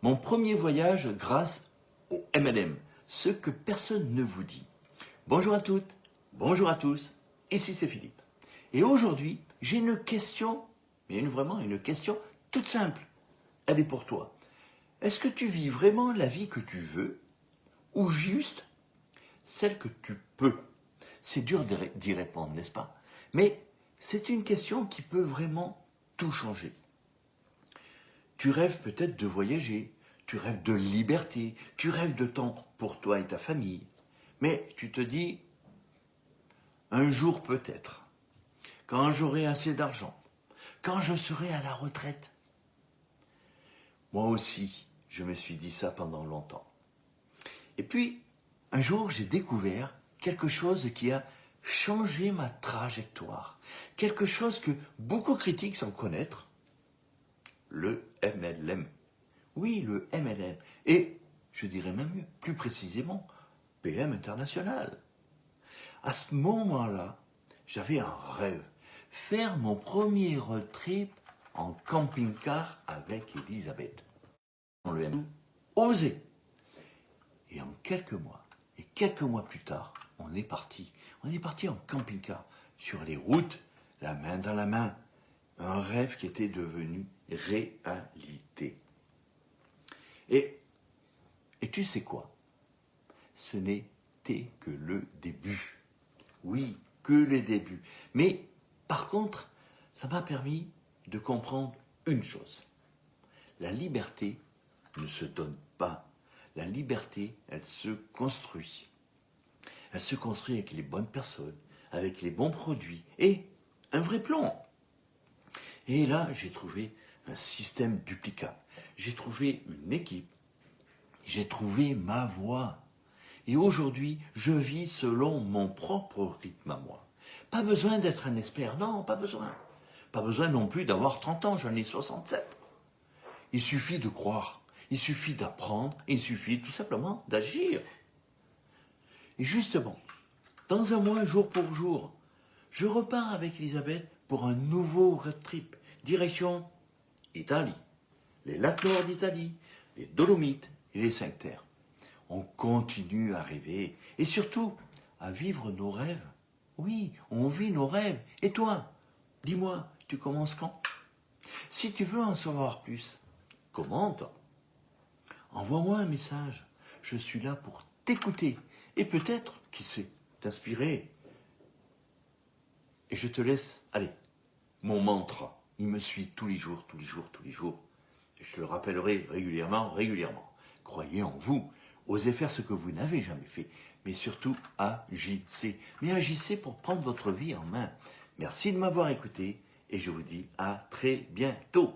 Mon premier voyage grâce au MLM, ce que personne ne vous dit. Bonjour à toutes, bonjour à tous, ici c'est Philippe. Et aujourd'hui, j'ai une question, mais vraiment une question toute simple. Elle est pour toi. Est-ce que tu vis vraiment la vie que tu veux ou juste celle que tu peux? C'est dur d'y répondre, n'est-ce pas? Mais c'est une question qui peut vraiment tout changer. Tu rêves peut-être de voyager, tu rêves de liberté, tu rêves de temps pour toi et ta famille. Mais tu te dis, un jour peut-être, quand j'aurai assez d'argent, quand je serai à la retraite. Moi aussi, je me suis dit ça pendant longtemps. Et puis, un jour, j'ai découvert quelque chose qui a changé ma trajectoire. Quelque chose que beaucoup critiquent sans connaître. Le MLM. Oui, le MLM. Et, je dirais même mieux, plus précisément, PM International. À ce moment-là, j'avais un rêve. Faire mon premier road trip en camping-car avec Elisabeth. On le aime. Oser. Et en quelques mois plus tard, on est parti. On est parti en camping-car, sur les routes, la main dans la main. Un rêve qui était devenu réalité. Et tu sais quoi? Ce n'était que le début. Oui, que le début. Mais par contre, ça m'a permis de comprendre une chose. La liberté ne se donne pas. La liberté, elle se construit. Elle se construit avec les bonnes personnes, avec les bons produits et un vrai plan. Et là, j'ai trouvé un système duplicable. J'ai trouvé une équipe. J'ai trouvé ma voie. Et aujourd'hui, je vis selon mon propre rythme à moi. Pas besoin d'être un expert, non, pas besoin. Pas besoin non plus d'avoir 30 ans, j'en ai 67. Il suffit de croire, il suffit d'apprendre, il suffit tout simplement d'agir. Et justement, dans un mois, jour pour jour, je repars avec Elisabeth pour un nouveau road trip, direction Italie, les lacs nord d'Italie, les Dolomites et les 5 terres. On continue à rêver et surtout à vivre nos rêves. Oui, on vit nos rêves. Et toi, dis-moi, tu commences quand? Si tu veux en savoir plus, commente, envoie-moi un message. Je suis là pour t'écouter et peut-être, qui sait, t'inspirer. Et je te laisse, allez, mon mantra. Il me suit tous les jours, tous les jours, tous les jours. Et je te le rappellerai régulièrement, régulièrement. Croyez en vous. Osez faire ce que vous n'avez jamais fait, mais surtout agissez. Mais agissez pour prendre votre vie en main. Merci de m'avoir écouté et je vous dis à très bientôt.